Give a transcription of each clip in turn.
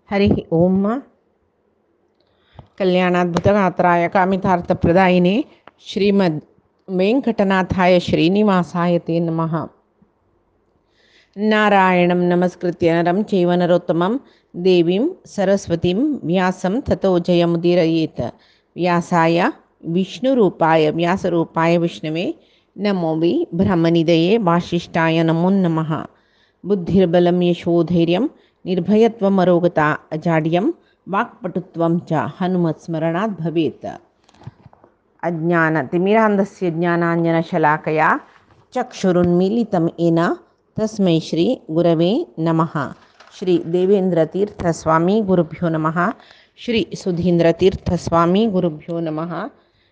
हरि ओम कल्याणाद्भुतगात्राय कामितार्थप्रदायिने श्रीमद् वेंकटनाथाय श्रीनिवासाय ते नमः। नारायणं नमस्कृत्य नरं चैव नरोत्तमं देवीं सरस्वतीं व्यासं ततो जयमुदीरयेत्। व्यासाय विष्णुरूपाय व्यासरूपाय विष्णवे नमो वै ब्रह्मनिधये वासिष्ठाय नमो नमः। बुद्धिर्बलं यशोधैर्यं निर्भयत्वमरोगता अजाड्यं वाक्पटुत्वं च हनुमत्स्मरणात् भवेत्। अज्ञानतिमिरान्धस्य ज्ञानाञ्जनशलाकया चक्षुरुन्मीलितं येन तस्मै श्री गुरवे नमः। श्री देवेंद्रतीर्थस्वामी गुरुभ्यो नमः। श्री सुधींद्रतीर्थस्वामी गुरुभ्यो नमः।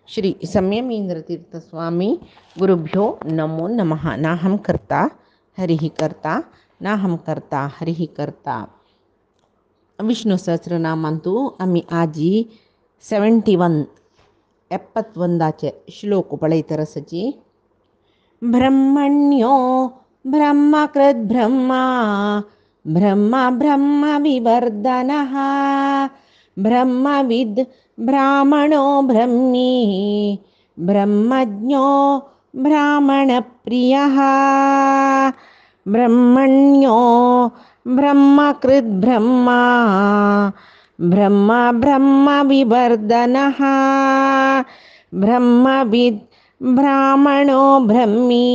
श्री संयमींद्रतीर्थस्वामी गुरुभ्यो नमो नमः। नाहं कर्ता हरिः कर्ता नाहं कर्ता हरिः कर्ता। विष्णू सहस्रनामांतू आम्ही आजी 71 71चे श्लोक पळयतरसची। ब्रह्मण्यो ब्रह्मकृद् ब्रह्मा ब्रह्मा ब्रह्म विवर्धनः ब्रह्मविद् ब्राह्मणो ब्रह्मी ब्रह्मज्ञो ब्राह्मणप्रियः ब्रह्मण्यो ब्रह्मकृद् ब्रह्मा ब्रह्मा ब्रह्म विवर्धनः ब्रह्मविद् ब्राह्मणो ब्रह्मी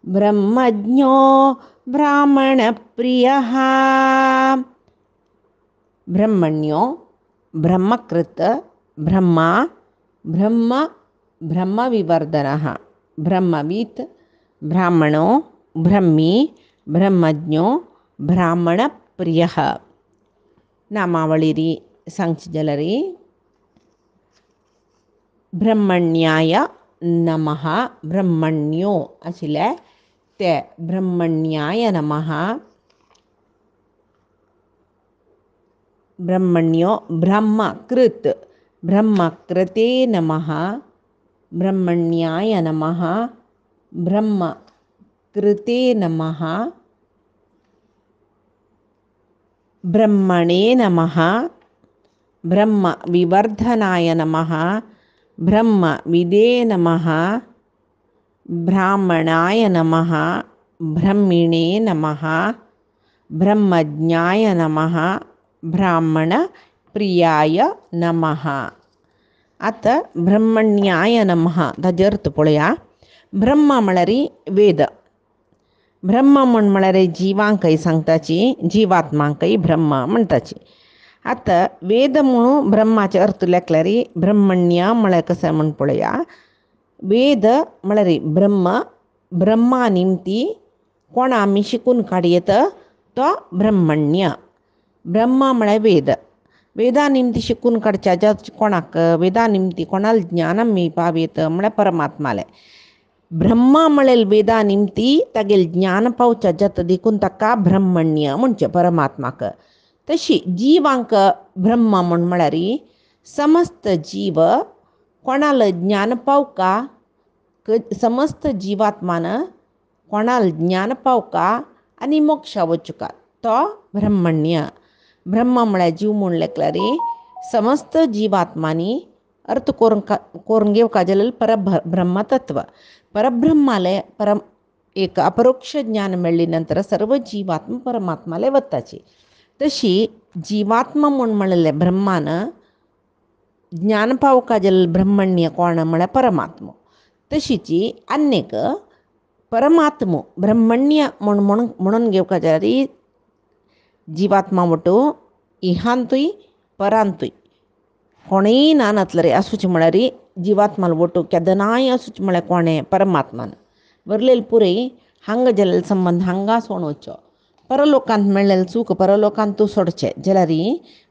ब्रह्मज्ञो ब्राह्मणप्रियः। ब्रह्मण्यो ब्रह्मकृत् ब्रह्मा ब्रह्म ब्रह्मविवर्धनः ब्रह्मवित् ब्राह्मणो ब्रह्मी ब्रह्मज्ञो ब्राह्मणप्रियः। नामावळिरी सांगचिजलरी। ब्रह्मण्याय नमः ब्रह्मण्यो आशिल्ले ते ब्रह्मण्याय नमः। ब्रह्मण्यो ब्रह्मकृत् ब्रह्मकृते नमः ब्रह्मण्याय नमः ब्रह्मकृते नमः ब्रह्मणे नमः ब्रह्मविवर्धनाय नमः ब्रह्मविदे नमः ब्राह्मणाय नमः ब्रह्मिणे नमः ब्रह्मज्ञाय नमः ब्राह्मणप्रियाय नमः। आता ब्रह्मण्याय नमः ताजे अर्थ पळया। ब्रह्म म्हळ्यार वेद, ब्रह्म म्हळ्यार जिवांकय सांगताची, जीवात्मांकय ब्रह्म म्हणटाची। आता वेद म्हणून ब्रह्माचे अर्थ लेखल्यार ब्रह्मण्य म्हळ्यार कशें म्हण पळया। वेद म्हळ्यार ब्रह्म, ब्रह्मा निमती कोण आमी शिकून काडयेत तो ब्रह्मण्य। ब्रह्मा म्हळ्यार वेद, वेदा निमती शिकून काडच्या कोणाक वेदा निमती कोणाला ज्ञान मेळपावेत म्हळ्यार परमात्माले। ब्रह्मा म्हळ्यार वेदा निमती तागेल ज्ञान पावच्या जाता देखून ताका ब्रह्मण्य म्हणचे परमात्माक। तशी जीवांक ब्रह्म म्हळ्यार समस्त जीव कोणाला ज्ञान पावका, समस्त जीवात्मान कोणाला ज्ञान पावका आनी मोक्षा वचुका तो ब्रह्मण्य। ब्रह्म म्हळ्यार जीव म्हूण लेखल्यार समस्त जीवात्मांनी अर्थ करून घेवका जाल्यार परब्रह्मतत्व। परब्रह्माले एक अपरोक्ष ज्ञान मेळ्ळी नंतर सर्व जीवात्मा परमात्माले वताची। तशी जीवात्मा म्हूण म्हणलेले ब्रह्मान ज्ञान पावका जाल्यार ब्रह्मण्य कोण म्हळ्यार परमात्मा। तशीची आनेक परमात्मो ब्रह्मण्य म्हणून घेवका जाल्यार जीवात्मा वटू इहांतूय परांतूय कोणेय ना नातलें आसूचें म्हळ्यार जीवात्माल वटू केदनाय आसूचें म्हळ्यार कोणें परमात्मान। वरलेले पुरे हांगा जाल्यार संबंध हांगा सोडून वचचो, परलोकांत मेळ्ळेलें सूख परलोकांत तूं सोडचें जाल्यार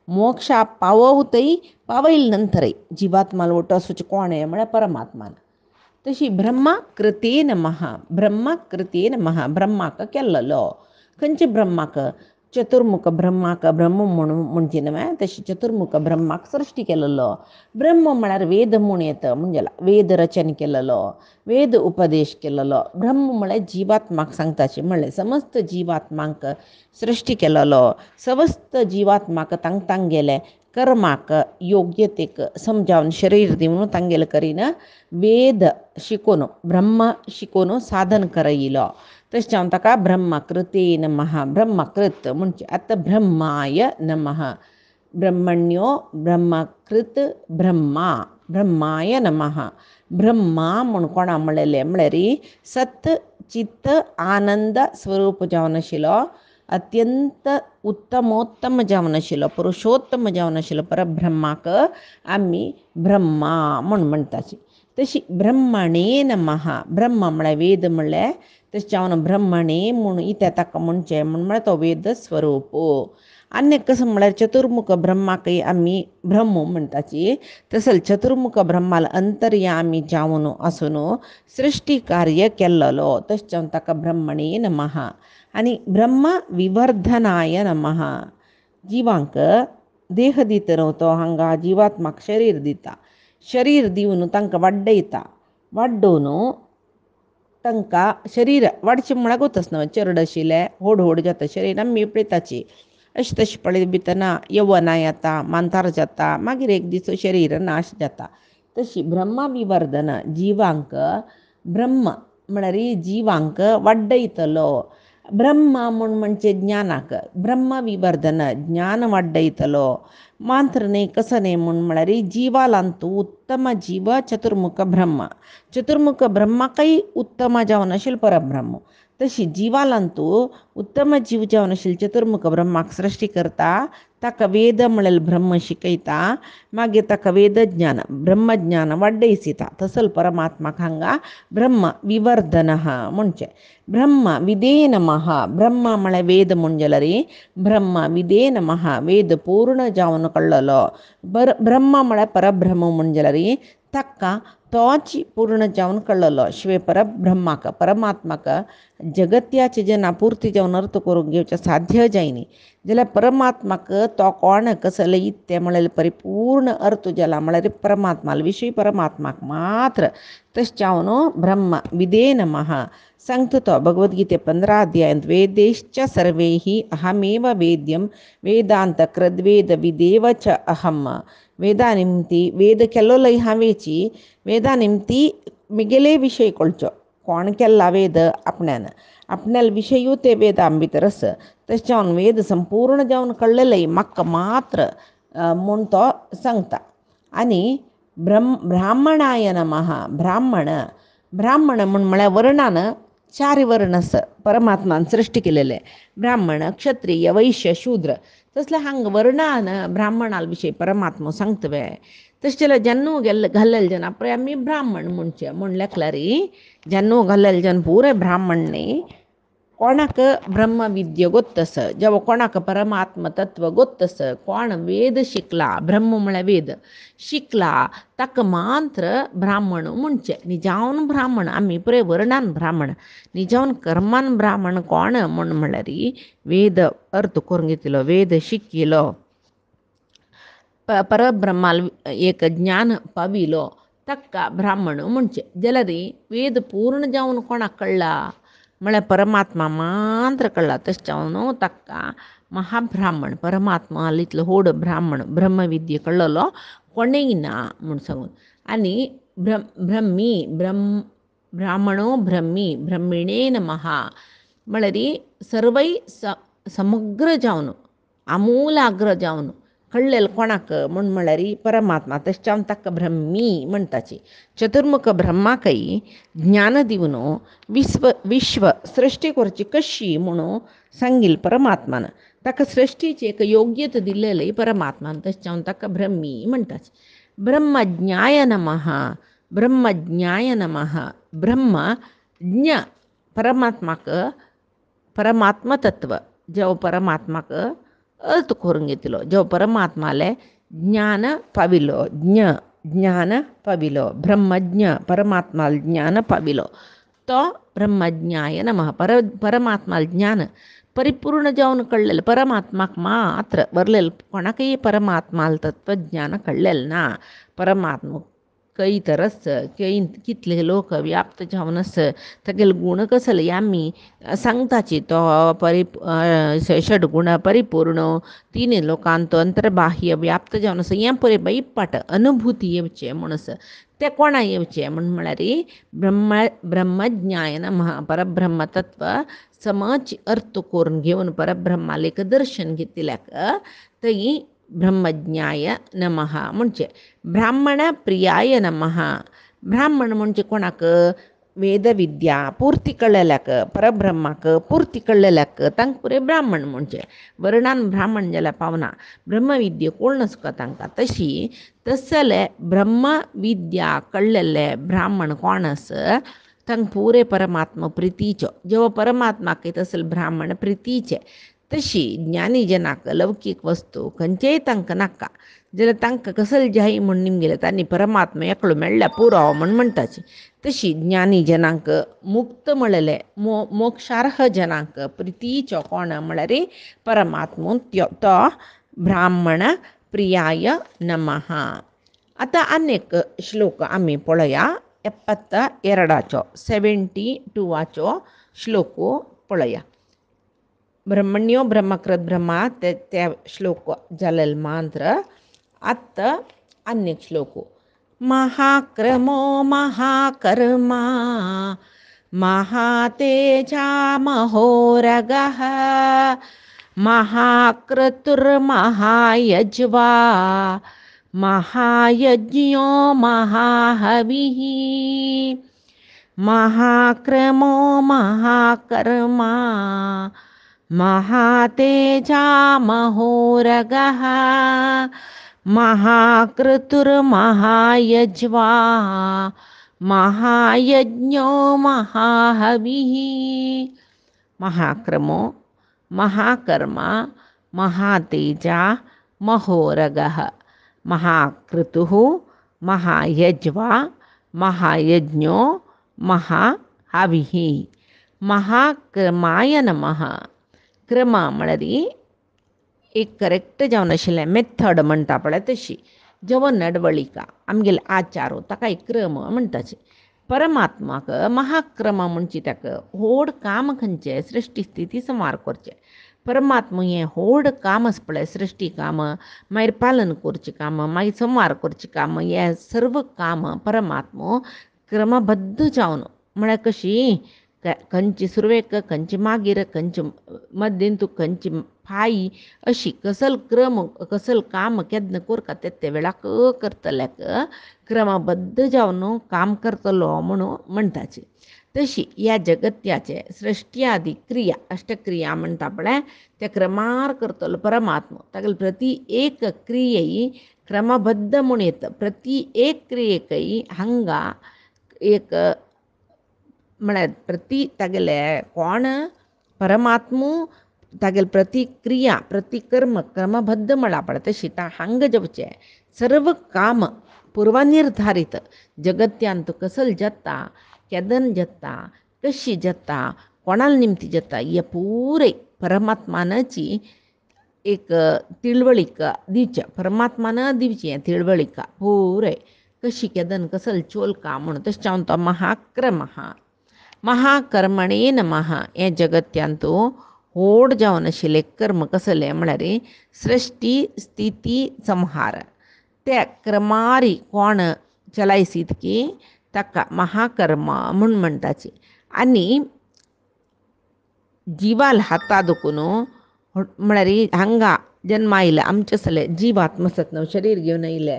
मोक्षा पावयतय पावयल नंतरय जीवात्माल वटू आसूचें कोणें म्हळ्यार परमात्मान। तशी ब्रह्मकृते नमः ब्रह्मकृते नमः ब्रह्माक केल्लो। खंयचे ब्रह्माक? चतुर्मुख ब्रह्माक ब्रह्म म्हणून म्हणजे नव्हे तशी चतुर्मुख ब्रह्माक सृष्टी केलेलो. ब्रह्म म्हळ्यार वेद म्हणून येतं म्हणजे वेद रचन केलेलो, वेद उपदेश केलेलो. ब्रह्म म्हळ्यार जीवात्माक सांगताचे म्हणले समस्त जीवात्मांक सृष्टी केलेलो. समस्त जीवात्माक तांग गेले कर्माक योग्यतेक समजावून शरीर दिवन तांगेले करीन वेद शिकोवन ब्रह्म शिकोवन साधन करयलो. तशें जावन ताका ब्रह्मकृते नमः. ब्रह्मकृत म्हणजे आतां ब्रह्माय नमः. ब्रह्मण्यो ब्रह्मकृत ब्रह्मा ब्रह्माय नमः. ब्रह्मा म्हण कोणा म्हणलेले म्हळ्यार सत चित्त आनंद स्वरूप जावन आशिल्लो, अत्यंत उत्तमोत्तम जावन आशिल्लो, पुरुषोत्तम जावन आशिल्लो परब्रह्माक आमी ब्रह्मा म्हण म्हणटाची. तशी ब्रह्मणे नमः. ब्रह्म म्हळ्यार वेद म्हणलें तशें जावन ब्रह्मणे म्हूण इथे ताका म्हणचें म्हळ्यार तो वेद स्वरूप. आनी कसं म्हळ्यार चतुर्मुख ब्रह्माकय आमी ब्रह्म म्हणटाची. तसं चतुर्मुख ब्रह्माला अंतर्यामी जावन आसून सृश्टी कार्य केल्लो. तशें जावन ताका ब्रह्मणे नमः. आनी ब्रह्म विवर्धनाय नमः. जिवांक देह दिता तो हांगा जिवात्माक शरीर दिता. शरीर दिवन तांकां वाडयता. वाडोवन तांकां शरीर वाडचें म्हळ्यार गोतच न्हय, चरड आशिल्लें व्हड जाता शरीर आमी पळयताची. अशें तशें पळयत भितना यवना येता, मांतार जाता, मागीर एक दीस शरीर नाश जाता. तशी ब्रह्म विवर्धन जिवांक ब्रह्म म्हळ्यार जिवांक वाडयतलो. ब्रह्म म्हूण म्हणजे ज्ञानाक ब्रह्म विवर्धन ज्ञान वाडयतलो. मात्र न्ही कसं न्ही म्हूण म्हळ्यार जिवालांतू उत्तम जीव चतुर्मुख ब्रह्म. चतुर्मुख ब्रह्माकय उत्तम जावन आशिल्लो परब्रह्म. तशी जिवालांतू उत्तम जीव जावन आशिल्लो चतुर्मुख ब्रह्माक सृश्टी करता. ताका वेद म्हळ्यार ब्रह्म शिकयता. मागीर ताका वेद ज्ञान ब्रह्मज्ञान वाडयता. तसल परमात्माक हांगा ब्रह्म विवर्धन म्हणचें. ब्रह्म विदे नमः. ब्रह्म म्हळ्यार वेद म्हणजेल्यार ब्रह्म विदे नमः. वेद पूर्ण जावन कळ्ळलो. ब्रह्म म्हळ्यार परब्रह्म म्हणजेल्यार ताका तोच पूर्ण जावन कळ्ळलो. शिवाय परब्रह्माक परमात्माक जगत्याचे जेन्ना पुर्ती जावन अर्थ करूंक घेवचें साध्य जायनी जाल्यार परमात्माक तो कोण कसले इत्ते म्हळ्यार परिपूर्ण अर्थ जाला म्हळ्यार परमात्मा विशीं परमात्माक मात्र. तशें जावन ब्रह्म विदे नमः सांगता तो भगवद्गीते 15 अध्यायांत वेदेश्च सर्वैः अहमेव वेद्यं वेदांत कृद्वेद विदेव च अहम. वेदा निमती वेद केल्लोय हांवेची. वेदा निमती मिगेले विशय कळचो. कोण केल्ला वेद आपण्यान आपल्याला विशयूय ते वेदां भितर आसा. तशें जावन वेद संपूर्ण जावन कळ्ळेले म्हाका मात्र म्हूण तो सांगता. आनी ब्राह्मणाय नमः. ब्राह्मण म्हळ्यार वर्णान 4 वर्ण आसा परमात्मान सृश्टी केलेले. ब्राह्मण क्षत्रिय वैश्य शूद्र. तसले हांगा वर्णान ब्राह्मणा विशयी परमात्मा सांगतवे. तशें जाल्यार जन्म घाल्लेले जन आपणे आमी ब्राह्मण म्हणचे म्हण लेखल्यार जन्म घाल्लेले जन पुरे ब्राह्मण न्ही. कोणाक ब्रह्म विद्य गोत्तस जेव्हा कोणाक परमात्म तत्व गोत्तस कोण वेद शिकला ब्रह्म म्हळ्यार वेद शिकला ताका मात्र ब्राह्मण म्हणचे. निजावन ब्राह्मण आमी पुरे वर्णान ब्राह्मण निजावन कर्मान ब्राह्मण कोण म्हण म्हळ्यार वेद अर्थ करून घेतिलो वेद शिकिलो परब्रह्माल एक ज्ञान पाविलो ताका ब्राह्मण म्हणचे. जाल्यार वेद पूर्ण जावन कोणाक कळ्ळा म्हळ्यार परमात्मा मात्र कळ्ळा. तशें जावन ताका महाब्राह्मण परमात्मा इतलो व्हड ब्राह्मण ब्रह्मविद्य कळ्ळलो कोणेय ना म्हूण सांगून. आनी ब्रह्मी ब्राह्मणो ब्रह्मी ब्रह्मिणे नमः म्हळ्यार सर्वय समग्र जावन आमूलाग्र जावन कळ्ळेलें कोणाक म्हूण म्हळ्यार परमात्मा. तशें जावन ताका ब्रह्मी म्हणटाची. चतुर्मुख ब्रह्माकय ज्ञान दिवन विश्व सृश्टी करची कशी म्हणून सांगिल्लें परमात्मान. ताका सृश्टीची एक योग्यता दिल्लेली परमात्मान. तशें जावन ताका ब्रह्मी म्हणटाची. ब्रह्मज्ञाय नमः. ब्रह्मज्ञाय नमः. ब्रह्मज्ञ परमात्माक परमात्मा तत्व जेव परमात्माक अर्थ करून घेतलो. जेव परमात्माले ज्ञान पाविलो ज्ञान पाविलो ब्रह्मज्ञ परमात्माल ज्ञान पाविलो तो ब्रह्मज्ञाय नमः. परमात्माल ज्ञान परिपूर्ण जावन कळलेलं परमात्माक मात्र बरलेलं कोणाकही परमात्माल तत्वज्ञान कळलेलं ना परमात्मा कई तरस कई कितले लोक व्याप्त जावनस तगेल गुण कसले यामी सांगताची तो षडगुण परिपूर्ण तिने लोकांत अंतर्बाह्य व्याप्त जावनस या परे बैपाट अनुभूती येवचे म्हणस ते कोणा येवचे म्हळ्यार ब्रह्मज्ञाय नमः परब्रह्मतत्व समच अर्थ करून घेऊन परब्रह्मालेक दर्शन घेतल्याक तई ब्रह्मज्ञाय नमः म्हणजे ब्राह्मण प्रियाय नमः ब्राह्मण म्हणजे कोणाक वेदविद्या पूर्ती कळलेल्याक परब्रह्माक पूर्ती कळलेल्याक तांक पुरे ब्राह्मण म्हणजे वर्णान ब्राह्मण ज्याला पावना ब्रह्मविद्या कोण नसका तांकां तशी तसले ब्रह्मविद्या कळलेले ब्राह्मण कोणस तांक पुरे परमात्मा प्रितीचो जेव्हा परमात्माक तसल ब्राह्मण प्रितीचे तशी ज्ञानी जनाक लौकिक वस्तू खंयचेय तांकां नाका जाल्यार तांकां कसल जाय म्हण निमगेले तांणी परमात्मा एकलो मेळ्ळ्या पुरो म्हण म्हणटाची तशी ज्ञानी जनांक मुक्त म्हळेले मोक्षार्ह जनांक प्रितीचो कोण म्हळ्यार परमात्मो तो ब्राह्मण प्रियाय नमः. आता अनेक श्लोक आमी पळया 72 72 श्लोक पळया. ब्रह्मण्यो ब्रह्मकृत ब्रह्मा त्या श्लोक जालेल मांत्र. आता अनेक श्लोक महाक्रमो महाकर्मा महातेजा महोरगः महाक्रतुर्महायज्वा महायज्ञो महाहविः महाक्रमो महाकर्मा महातेजा महोरगः महाक्रतुर्महायज्वा महायज्ञो महाहविः. महाक्रमो महाकर्मा महातेजा महोरगः महाक्रतुः महायज्वा महायज्ञो महाहविः. महाक्रमाय नमः. क्रम म्हळ्यार एक करेक्ट जावन आशिल्लें मेथड म्हणटा पळय तशी जेवो नडवळिका आमगेले आचार ताका एक क्रम म्हणटाचे. परमात्माक महाक्रम म्हणजे ताका व्हड काम खंयचें सृश्टी स्थिती संवार करचें. परमात्मा हें व्हड काम आसा पळय सृश्टी काम मागीर पालन करचें काम मागीर संवार करचें काम हें सर्व काम परमात्मा क्रमबद्ध जावन म्हळ्यार कशी खंयची सुरवेक खंयची मागीर खंयची मध्यंतू खंयची फाई अशी कसल क्रम कसल काम केन्ना कोरता ते वेळाक करतल्याक क्रमबद्ध जावन काम करतलो म्हणून म्हणटाचे. तशी ह्या जगत्याचे सृश्टी आदी क्रिया अष्टक्रिया म्हणटा पळय त्या क्रमार करतलो परमात्मा. ताका प्रति एक क्रियेई क्रमबद्ध म्हूण येता. प्रति एक क्रियेकय हांगा एक म्हळ्यार प्रति तागेले कोण परमात्मो तागेले प्रतिक्रिया प्रतिकर्म क्रमबद्ध म्हणा पळय तशी हांगा जेवचे सर्व काम पूर्वनिर्धारित जगत्यांत कसल जाता केदन जाता कशी जाता कोणाल निमती जाता हे पुरे परमात्मानाची एक तिळवळीका दिवचे. परमात्मान दिवची हें तिळवळीका पुरे कशी केदन कसल चोलका म्हणून तशें हांव तो महाक्रमः महाकर्मणे नमः. हें जगत्यांत व्हड जावन आशिल्लें कर्म कसलें म्हळ्यार सृश्टी स्थिती संहार त्या क्रमारी कोण चलायसीत की ताका महाकर्म म्हूण म्हणटाची. आनी जिवाल हाता दुखून म्हळ्यार हांगा जन्मा आयले आमचे सगळे जीव आत्मसत्व शरीर घेवन येयले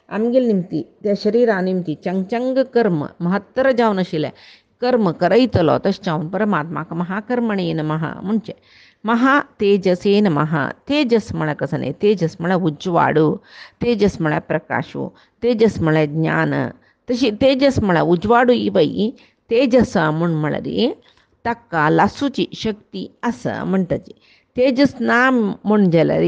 आमगेले निमती त्या शरिरा निमती चंग कर्म महत्तर जावन आशिल्लें कर्म करयतलो तशें हांव परमात्माक महाकर्मणे नमः म्हणचे. महा तेजसे नमः. तेजस म्हळ्यार कसं न्ही तेजस म्हळ्यार उजवाडू तेजस म्हळ्यार प्रकाशू तेजस म्हळ्यार ज्ञान तशी तेजस म्हळ्यार उजवाडू इवय तेजस म्हूण म्हळ्यार ताका लासूची शक्ती आसा म्हणटाची. तेजस ना म्हूण जाल्यार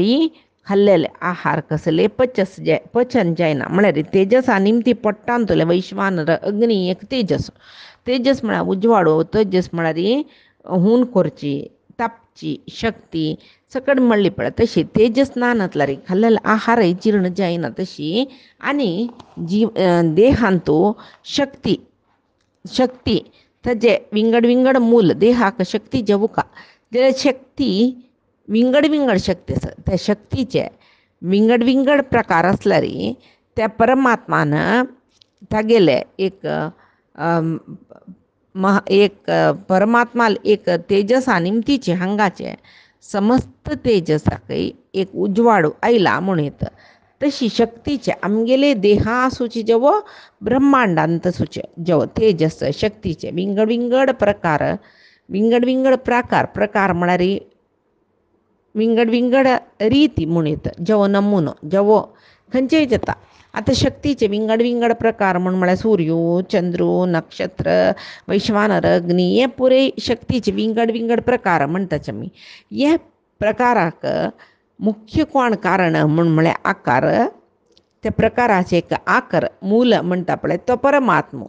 खाल्लेले आहार कसले पचन जायना म्हळ्यार तेजसा निमती पडटान तोले वैश्वानर अग्नी एक तेजस. तेजस म्हळ्यार उजवाडो तेजस म्हळ्यार हून करची तापची तेजसची शक्ती सकड मळली पळत तशी तेजस नानतला रे खाल्लेला आहार जीर्ण जाईना तशी आणि देहांतो शक्ती शक्ती तजे विंगड विंगड मूल देहाक शक्ती जवू का जे शक्ती विंगड विंगड शक्ती त्या शक्तीचे विंगड विंगड प्रकार असला रे त्या परमात्मानं तागेले एक परमात्मा एक तेजस निमतीचे हांगाचे समस्त तेजसाकय एक उजवाडू आयला म्हणून येतं तशी शक्तीचे आमगेले देहा सुची जेव ब्रह्मांडांत सुचे जेव तेजस शक्तीचे विंगड विंगड प्रकार विंगड विंगड प्रकार म्हणारे विंगड विंगड रीती म्हणून येतं जेव नमुनो जेव खंयचेय जाता आता शक्तीचे विंगड विंगड प्रकार म्हळ्यार सूर्यो चंद्रो नक्षत्र वैश्वानर अग्नी हे पुरे शक्तीचे विंगड विंगड प्रकार म्हणटाच आमी हे प्रकाराक मुख्य कोण कारण म्हळ्यार आकार त्या प्रकाराचे एक आकार मूल म्हणटा पळय तो परमात्मो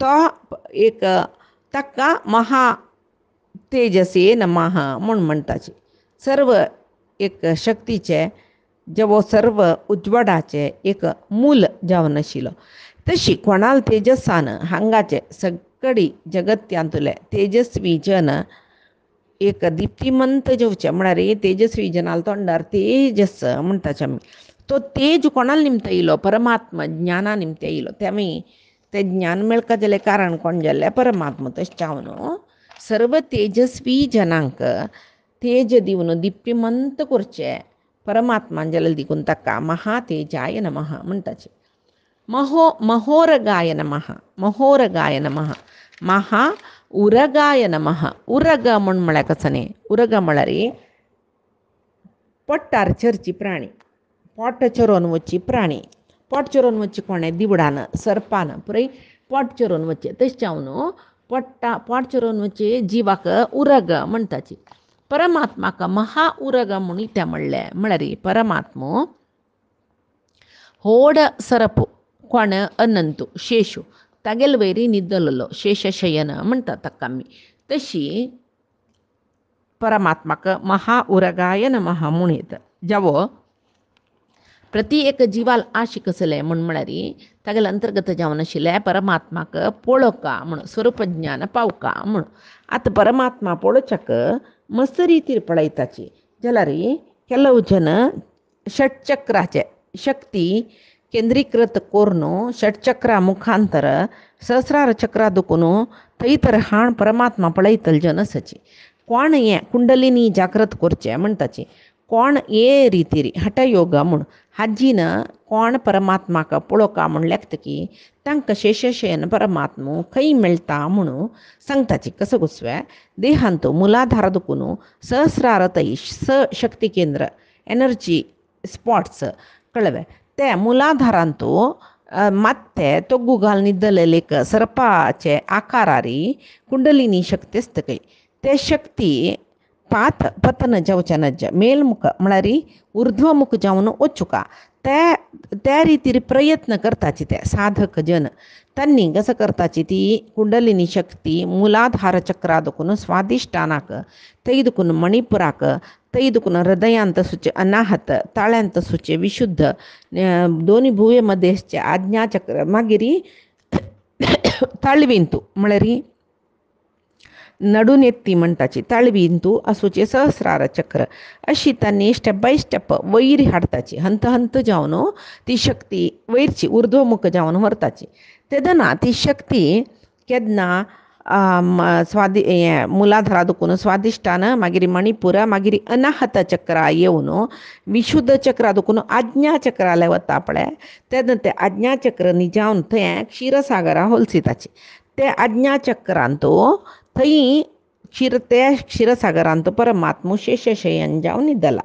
तो एक ताका महा तेजसे नमः म्हूण म्हणटाचे सर्व एक शक्तीचे जेवो सर्व उजवाडाचे एक मूल जावन आशिल्लो तशी कोणाल तेजसान हांगाचे सगळी जगत्यांतले तेजस्वी जन एक दिप्तिमंत जेवचे म्हळ्यार तेजस्वी जनाल तोंडार तेजस म्हणटाचे आमी तो तेज कोणाल निमतां येयलो परमात्मा ज्ञाना निमतां येयलो ते आमी ते ज्ञान मेळका जाल्यार कारण कोण जाल्यार परमात्मा तशें हांव न्हू सर्व तेजस्वी जनांक तेज दिवन दिप्तिमंत करचे परमात्मान जाल्यार देखून ताका महातेजाय नमः म्हणटाचे महोरगाय नमः महोरगाय नमः महा उरगाय नमः उरग म्हळ्यार कसं न्ही उरग म्हळ्यार पोट्टार चरची प्राणी पोट चरोवन वची प्राणी पोट चरोवन वची कोणें दिवडान सर्पान पुराय पोट चरोवन वचे तशें हांव न्हू पोट चरोवन वचे जिवाक उरग म्हणटाची परमात्माक महा उरग म्हणून त्या म्हणलें म्हळ्यार परमात्मो होड सरपो कोण अनंतू शेषू तागेल वैरी निद्दलो शेषशयन म्हणटा ताका आमी तशी परमात्माक महा उरगाय नमः म्हणून येता जावो प्रति एक जिवाल आशिक आसलें म्हळ्यार तागेले अंतर्गत जावन आशिल्लें परमात्माक पळोवका म्हण स्वरूप ज्ञान पावका म्हण आतां परमात्मा पळोवच्याक मस्त रितीर पळयताची जाल्यार ಕೆಲವು जन षटचक्राचे शक्ती केंद्रीकृत करून षटचक्रा मुखांतर सहस्रार चक्रा दुखून थंयतर हाण परमात्मा पळयतले जन आसाची कोण हें कुंडलिनी जागृत करचें म्हणटाची कोण हे रितीर हठयोग म्हूण हाजीन कोण परमात्माक पळोवका म्हूण लेखतकी तांकां शेषशयन परमात्मो खंय मेळटा म्हणून सांगताची कसो घुसवे देहांतो मुलाधार दुखून सहस्रारतय शक्ती केंद्र एनर्जी स्पॉट्स कळवे ते मुलाधारांतू ಮತ್ತೆ ತೊಗ್ಗುಗಾಲ್ ನಿದ್ದಲೆಲೇಕ ಸರ್ಪಾಚೆ ಆಕಾರಾರಿ ಕುಂಡಲಿನಿ ಶಕ್ತಿ असतकय ते शक्ती पतन जावचे नज मेलमुख म्हळ्यार उर्ध्वमुख जावन वचुका त्या रितीर प्रयत्न करताची ते साधक जन त्यांनी कसं करताची ती कुंडलिनी शक्ती मुलाधार चक्रा दुखून स्वादिष्टानाक तै दुखून मणिपुराक तै दुखून हृदयांत सुचे अनाहत ताळ्यांत सुचे विशुद्ध दोन्ही भुवे मध्येचे आज्ञाचक्र मागीर ताळवींतू म्हळ्यार नडून म्हणटाची ताळवींतू असुचे सहस्रार चक्र अशी त्यांनी स्टेप बाय स्टेप वयर हाडताची हंत हंत जावन ती शक्ती वयरची उर्ध्वमुख जावन व्हरताची तेदना ती शक्ती केदना मुलाधारा दुखून स्वादिष्टान मागीर मणिपूर मागीर अनाहत चक्रा येवन विशुद्ध चक्रा दुखून आज्ञा चक्राले वता पळय तेन्ना ते आज्ञा चक्र जावन थंय क्षीरसागरा होलसिताची ते आज्ञा चक्रांतू थंय क्षीरसागरांत परमात्मो शेषशयन जावन न्हिदला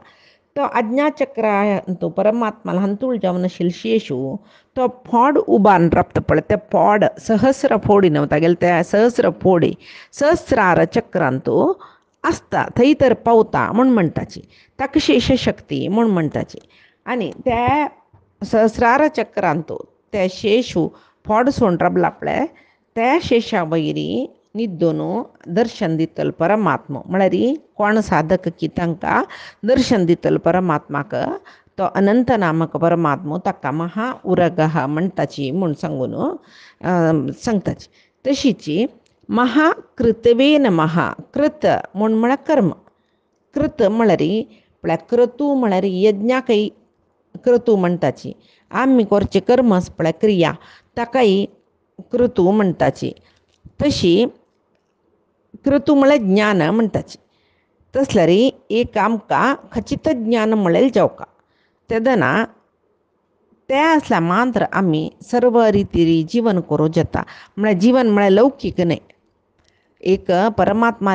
तो आज्ञाचक्रांतू परमात्मा हंतूळ जावन आशिल्लो शेषू तो फोड उबान रावता पळय ते फोड सहस्र फोडी नवतागेले ते सहस्र फोडी सहस्रार चक्रांतू आसता थंय तर पावता म्हूण म्हणटाची ताका शेषशक्ती म्हूण म्हणटाची आनी त्या सहस्रार चक्रांतू ते शेषू फोड सोडून रावला पळय त्या शेषा वयरी निद्दोनो दर्शन दितल परमात्मो म्हळ्यार कोण साधक की तांकां दर्शन दितल परमात्माक तो अनंत नामक परमात्मो ताका महा उरगहा म्हणटाची म्हूण सांगून सांगताची. तशीची महाकृतवेन महा कृत म्हूण म्हळ्यार कर्म. कृत म्हळ्यार क्रतू म्हळ्यार यज्ञाकय क्रतू म्हणटाची. आमी करचे कर्म आसा पळय क्रिया ताकाय क्रतू म्हणटाची. तशी क्रतू म्हळ्यार ज्ञान म्हणटाची. तसल्यार एक आमकां खचित ज्ञान मेळेल जावका तेदना तें आसल्या मात्र आमी सर्व रितीरी जीवन करूं जाता. म्हळ्यार जीवन म्हळ्यार लौकीक न्हय. एक परमात्मा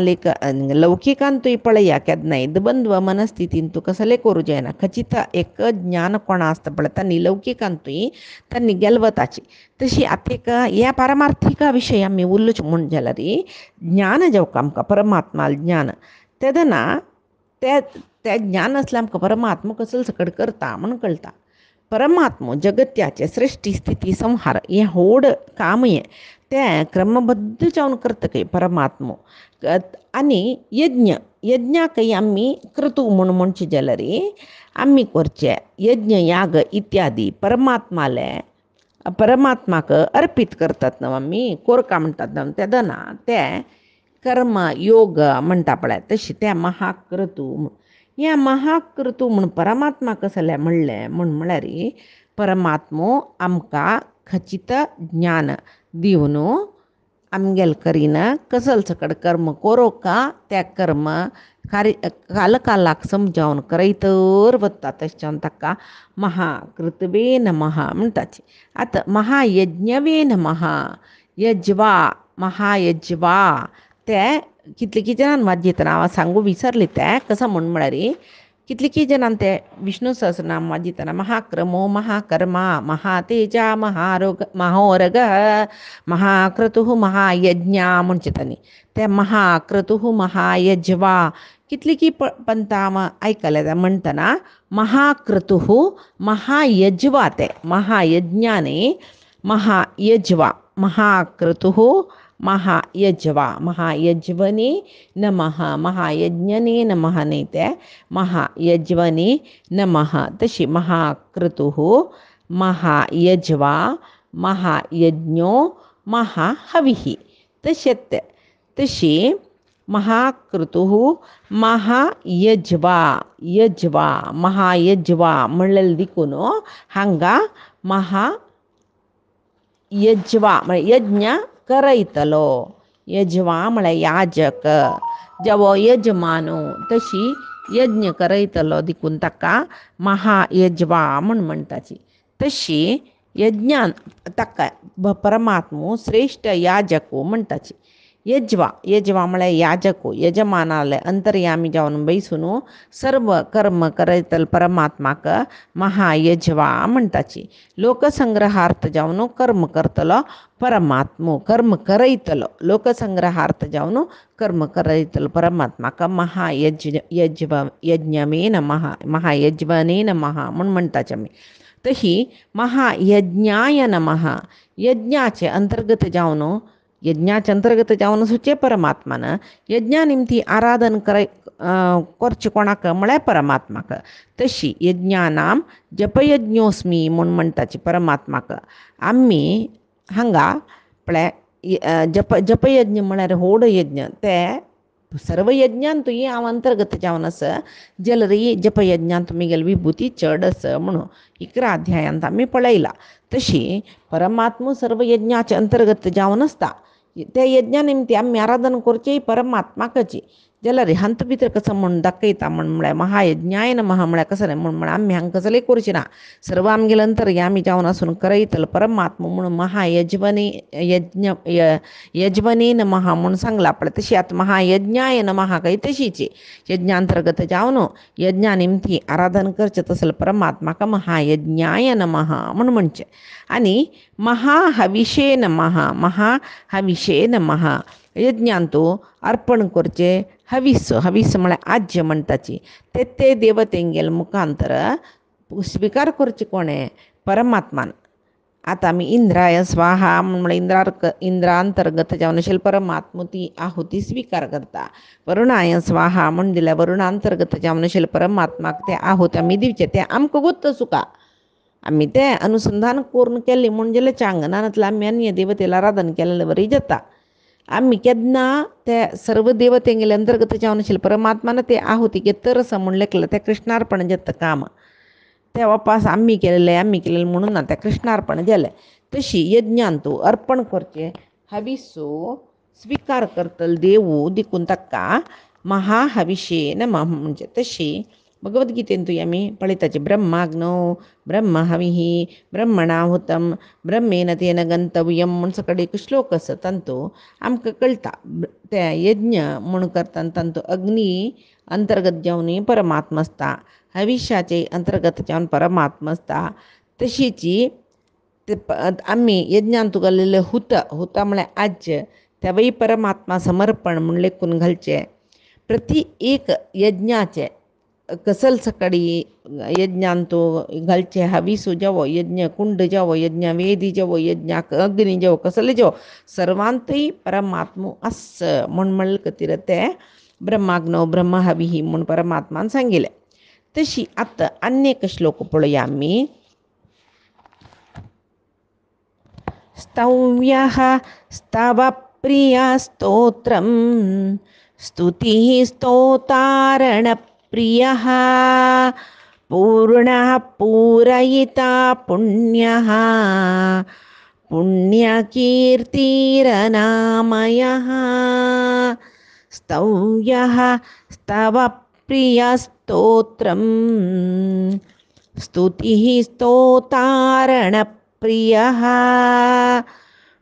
लौकिकांतूय पळया केन्नाय द्वंद्व मनस्थितीन तुका कसले करूं जायना. खचित एक ज्ञान कोण आसता पळय तांणी लौकिकांतूय तांणी गेलवताची. तशी आतां एक ह्या पारमार्थीका विशय आमी उलोवचें म्हूण जाल्यार ज्ञान जावका आमकां परमात्मा ज्ञान तेदना तें ज्ञान आसल्यार आमकां परमात्मा कसलो सकट करता म्हूण कळटा. परमात्मो जगत्याचे सृश्टी स्थिती संहार हें व्हड काम हें तें क्रमबद्ध जावन करतकय परमात्मो. आनी यज्ञाकय आमी क्रतू म्हूण म्हणचे जाल्यार आमी करचे यज्ञ याग इत्यादी परमात्माक अर्पीत करतात न्हू आमी कोरका म्हणटात न्हू तेदना तें कर्म योग म्हणटा पळय तशी तें महाक्रतू. ह्या महाक्रतू म्हूण परमात्मा कसले म्हणलें म्हळ्यार परमात्मो आमकां खचित ज्ञान दिवन आमगेल करीन कसल सकट कर्म कोरोका त्या कर्म कालकालाक समजावन करयतर वता. तशें ताका महाकृतवे नमः म्हणटाची. आतां महायज्ञवे नमः यज्वा महायज्वा तें कितलें जाणांन वाजयतना हांव सांगू विसरलें तें कसं म्हळ्यार कितलें जाणांन तें विष्णू सहस्रनाम वाजयतना महाक्रमो महाकर्मा महातेजा महाओरगः महाक्रतुः महायज्ञा म्हणचे तांणी तें महाक्रतुः महायज्वा कितलीं पंतां आयकलें म्हणटना महाक्रतुः महायज्वा तें महायज्ञाने महायज्वा महाक्रतुः महायज्वा महायज्वने नमः महायज्ञने नमः न्ही तें महायज्वने नमः. तशी महाक्रतुः महायज्वा महायज्ञो महाहविः तशेंच तशी महाक्रतुः महायज्वा महायज्वा म्हणलें देखून हांगा महायज्वा म्हळ्यार यज्ञ करयतलो. यज्वा म्हळ्यार याजक जावो यजमानो तशी यज्ञ करयतलो देखून ताका महायज्वा म्हूण म्हणटाची. तशी यज्ञान ताका परमात्मो श्रेश्ठ याजको म्हणटाची. यज्वा म्हळ्यार याजको यजमानाले अंतर्यामी जावन बैसून सर्व कर्म करयतल परमात्माक महायज्वा म्हणटाची. लोकसंग्रहार्थ जावन कर्म करतलो परमात्मो कर्म करयतलो लोकसंग्रहार्थ जावन कर्म करयतलो परमात्माक यज्ञमे नमः महायज्वने नमः म्हूण म्हणटाचे आमी. तशी महायज्ञाय नमः यज्ञाचे अंतर्गत जावन यज्ञाचे अंतर्गत जावन सुचे परमात्मान यज्ञा निमती आराधन करचे कोणाक म्हळ्यार परमात्माक. तशी यज्ञानाम जपयज्ञोस्मी म्हूण म्हणटाची परमात्माक. आमी हांगा पळय जपयज्ञ म्हळ्यार व्हड यज्ञ ते सर्व यज्ञांतूय हांव अंतर्गत जावन आसा जाल्यार जपयज्ञांत तुमगेली विभुती चड आसा म्हणून 11 अध्यायांत आमी पळयला. तशी परमात्मा सर्व यज्ञाचे अंतर्गत जावन आसता. त्या यज्ञा निमती आमी आराधन करचें परमात्माकची जाल्यार हांत भितर कसं म्हूण दाखयता म्हळ्यार महायज्ञाय नमः म्हळ्यार कसलें म्हळ्यार आमी हांगा कसलें करचें ना. सर्व आमगेले अंतर्यामी जावन आसून करयतलो परमात्मा म्हणून महायज्वने यज्वने नमः म्हणून सांगला पळय. तशी आतां महायज्ञाय नमः काय तशीच यज्ञांतर्गत जावन यज्ञा निमती आराधन करचें तसलें परमात्माक महायज्ञाय नमः म्हूण म्हणचें. आनी महाहविशे नमः महाहविशे नमः यज्ञांतू अर्पण करचें हवीस म्हळ्यार आज्य म्हणटाची. ते देवतेंगेल मुखांतर स्विकार करचें कोणें परमात्मान. आता आम्ही इंद्राय स्वाहा म्हणून इंद्रांतर्गत जाऊन असेल परमात्म ती आहुती स्वीकार करता. वरुणाय स्वाहा म्हणून दिल्या वरुणांतर्गत जाऊन असेल परमात्माक ते आहुत आम्ही दिवचे ते आमक गोत्त सुका आम्ही ते अनुसंधान करून केले म्हणजे चांगणातलं आम्ही अन्य देवतेला आराधन केलेलं बरी जाता. आम्ही केदना त्या सर्व देवतेंगेले अंतर्गत जाऊन असेल परमात्मानं ते आहुती घेतर असं म्हणून लेखलं त्या कृष्णार्पण जत्त काम त्या वापास आम्ही केलेलं म्हणून ना त्या कृष्णार्पण गेले. तशी यज्ञांतू अर्पण करचे हविसो स्वीकार करतल देऊ दिकून तक्का महाहविषे न म्हणजे तशी भगवद्गीतेंतू आम्ही पळिताचे ब्रह्माग्नो ब्रह्म हविही ब्रह्मणाहुतम ब्रह्मेन तेन गंतव्यम म्हणून सकडे एक श्लोक असं तंतू आमकां कळता. त्या यज्ञ म्हणून करताना तंतू अग्नी अंतर्गत जाऊन परमात्मा असता, हविष्याचे अंतर्गत जाऊन परमात्मा असता. तशीची ते आम्ही यज्ञान तुगलेलं हुता म्हळ्या आज्य त्या वै परमात्मा समर्पण म्हणून लेखून घालचे. प्रति एक यज्ञाचे कसल सकाळी यज्ञांतो घालचे हविसू जावो यज्ञ कुंड जावो यज्ञ वेदी जावो यज्ञ अग्नी जावो कसले जावो सर्वांतही परमात्मो अस म्हणून कतिर ते ब्रह्माग्नो ब्रह्म हविही म्हणून परमात्मान सांगितले. तशी आता अनेक श्लोक पळूया आम्ही. स्तव्यः स्तव प्रिया स्तोत्रम स्तुतिः स्तोतारण प्रियः पूर्णः पूरयिता पुण्यः पुण्यकीर्तिरनामयः. स्तव्यः स्तव प्रियस्तोत्रं स्तुतिः स्तोतारण प्रियः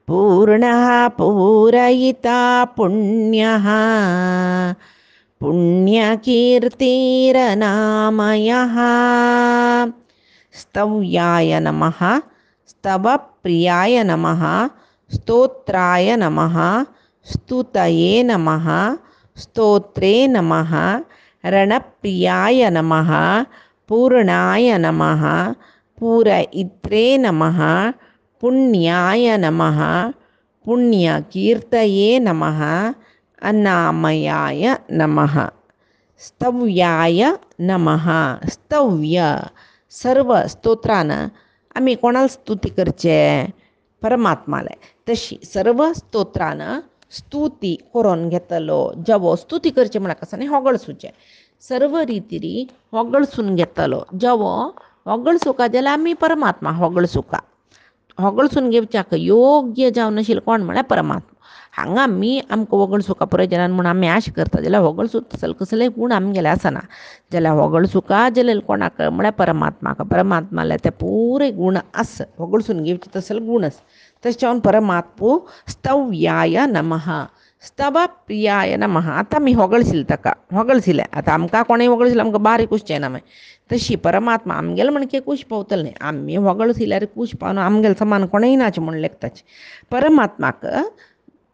पूर्णः पूरयिता पुण्यः पुण्यकीर्तिरनामयः. स्तव्याय नमः स्तवप्रियाय नमः स्तोत्राय नमः स्तुतये नमः स्तोत्रे नमः रणप्रियाय नमः पूर्णाय नमः पूरयित्रे नमः पुण्याय नमः पुण्यकीर्तये नमः अनामयाय नमः. स्तव्याय नमः. स्तव्य सर्व स्तोत्रानं आम्ही कोणाला स्तुती करचे परमात्माला. तशी सर्व स्तोत्रानं स्तुती करून घेतलो जवो स्तुती करचे म्हणा कसं नाही होगळसूचे सर्व रितीरी होगळसून घेतलो जवो होगळसूका जाल्यार आम्ही परमात्मा होगळसूका होगळसून घेवच्याक योग्य जावन नाशिल्लो कोण म्हळ्यार परमात्मा. हांगा आमी आमकां होगळसूका प्रयोजनान म्हणून आमी आश करता जाल्यार होगळसूक कसले गुण आमगेले आसना जाल्यार होगळसूका जाल्यार कोणाक म्हळ्यार परमात्माक परमात्माले ते पुरे गुण आस होगळसून घेवचे तसले गुण आस. तशें जावन परमात्मो स्तव्याय नमः स्तव प्रियाय नमः. आतां आमी होगळशिल्ले ताका होगळशिल्ले आतां आमकां कोणें होगळशिल्लें आमकां बारीक कुसचें ना मागीर. तशी परमात्मा आमगेले म्हणके कुश पावतले न्ही आमी होगळशिल्ल्यार कुश पावन आमगेले समान कोणेंय नाचे म्हूण लेखताचे. परमात्माक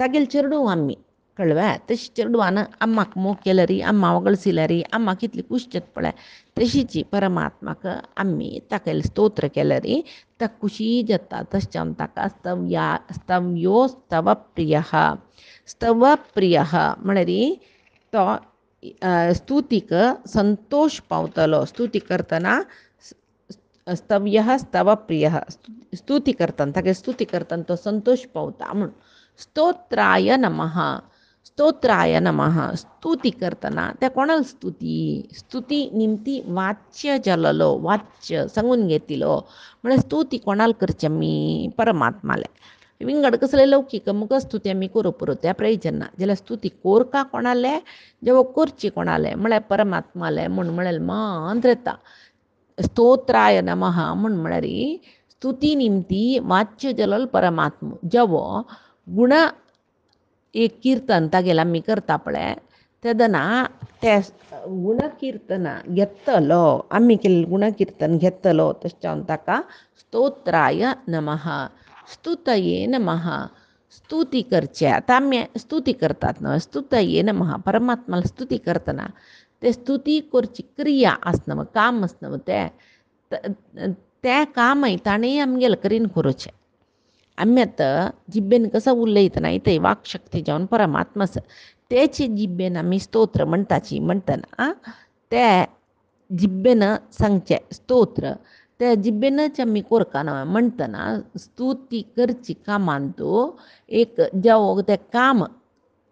तागेले चेडूं आमी कळ्ळें. तशी चेडवान अम्माक मोग केल्यार अम्मा होगळशिल्यार अम्मा कितली कुशचेत पळय. तशीची परमात्माक आमी ताका स्तोत्र केल्यार ताका खुशी जाता. तशें जावन ताका स्तव्यो स्तव प्रियः स्तव प्रियः म्हळ्यार तो स्तुतीक संतोष पावतलो. स्तुती करतना स्तव्यः स्तव प्रियः स्तुती करतना तागे स्तुती करतना तो संतोष पावता म्हणून. स्तोत्राय नमः स्तोत्राय नमः स्तुती करतना त्या कोणाला स्तुती निमती वाच्य जालोलो वाच्य सांगून घेतिलो म्हळ्यार स्तुती कोणाला करची आमी परमात्माले. विंगड कसले लौकीक मुख स्तुती आमी करूं पुरो त्या प्रयोजन ना जाल्यार स्तुती कोरका कोणाले जेव्हा करची कोणाले म्हळ्यार परमात्माले म्हळ्यार मंत्र येता. स्तोत्राय नमः म्हळ्यार स्तुती निमती वाच्य जालोलो परमात्मो जेवो गुण एक कीर्तन तागेलें आमी करता पळय तेदना ते गुणकीर्तना घेतलो आमी केल्लें गुणकीर्तन घेतलो. तशें जावन ताका स्तोत्राय नमः स्तुतये नमः स्तुती करचे. आतां आमी स्तुती करतात न्हय स्तुतये नमः परमात्माला स्तुती करतना ते स्तुती करची क्रिया आसना काम आसना ते त्या कामय ताणें आमगेल करीन करूचें. आमी आतां जिब्बेन कसो उलयतना ते वाकशक्ती जावन परमात्मास तेचे जिब्बेन आमी स्तोत्र म्हणटना ते जिब्बेन सांगचे स्तोत्र त्या जिब्बेनच आमी कोरकाना म्हणटना स्तुती करची कामान तूं एक जेवो तें काम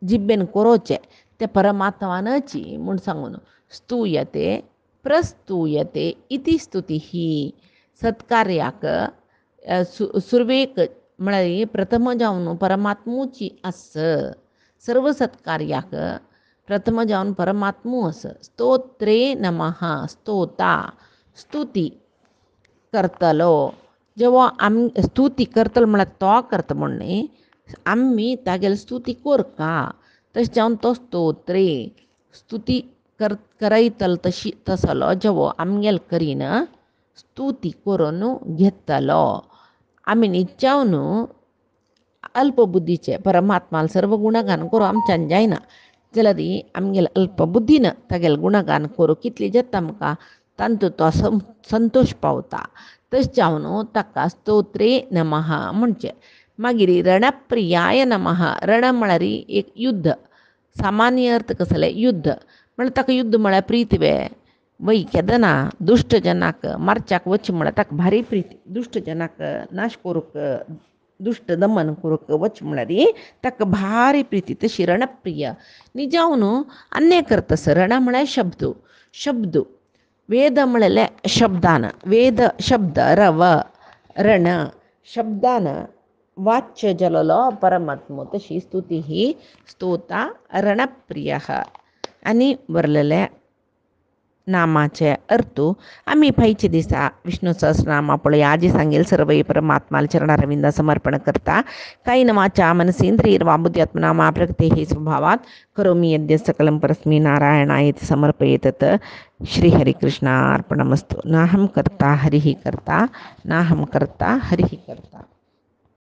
जिब्बेन कोरोचें तें परमात्मानची म्हूण सांगून स्तूयते प्रस्तूयते इति स्तुतीः. सत्कार्याक सुरवेक म्हळ्यार प्रथम जावन परमात्मूची आस. सर्व सत्कार्याक प्रथम जावन परमात्मू आस. स्तोत्रे नमः स्तोता स्तुती करतलो जेव्हा स्तुती करतलो म्हळ्यार तो करता म्हण न्ही आमी तागेली स्तुती कोरका तशें जावन तो स्तोत्रे स्तुती करयतलो तसलो जेवो आमगेल करीन स्तुती करून घेतलो. आमी निचावन अल्पबुद्धीचे परमात्माल सर्व गुणगान करूं आमच्यान जायना जाल्यार आमगेल अल्पबुद्धीन तागेले गुणगान करूं कितली जाता आमकां तातूंत तो संतोश पावता. तशें जावन ताका स्तोत्रे नमः म्हणचें. मागीर रणप्रियाय नमः. रण म्हळ्यार एक युद्ध. सामान्य अर्थ कसो जाल्यार युद्ध म्हळ्यार ताका युद्ध म्हळ्यार प्रीती वय केदना दुश्ट जनाक मारच्याक वच म्हळ्यार ताका भारी प्रीती. दुश्ट जनाक नाश करूंक दुश्ट दमन करूंक वच म्हळ्यार ताका भारी प्रीती. तशी रणप्रिय निजावन अन्याय करता. रण म्हळ्यार शब्द वेद म्हळ्यार शब्दान वेद शब्द रव रण शब्दान वाच्य जालोलो परमात्मो. तशी स्तुती ही स्तोता रणप्रियः. आनी बरलेले नामाचे अर्थ आमी पायचे दिसा विष्णू सहस्रनामा पळय आजी सांगेल सर्वई परमात्माल चरणारविंदा समर्पण करता. कायेन वाचा मनसेन्द्रियैर्वा बुद्ध्यात्मना मा प्रकृतेः स्वभावात् करोमि यद्य सकलं परस्मै नारायणायेति समर्पयेत्. श्रीहरिकृष्णार्पणमस्तु. नाहं कर्ता हरिः कर्ता नाहं कर्ता हरिः कर्ता.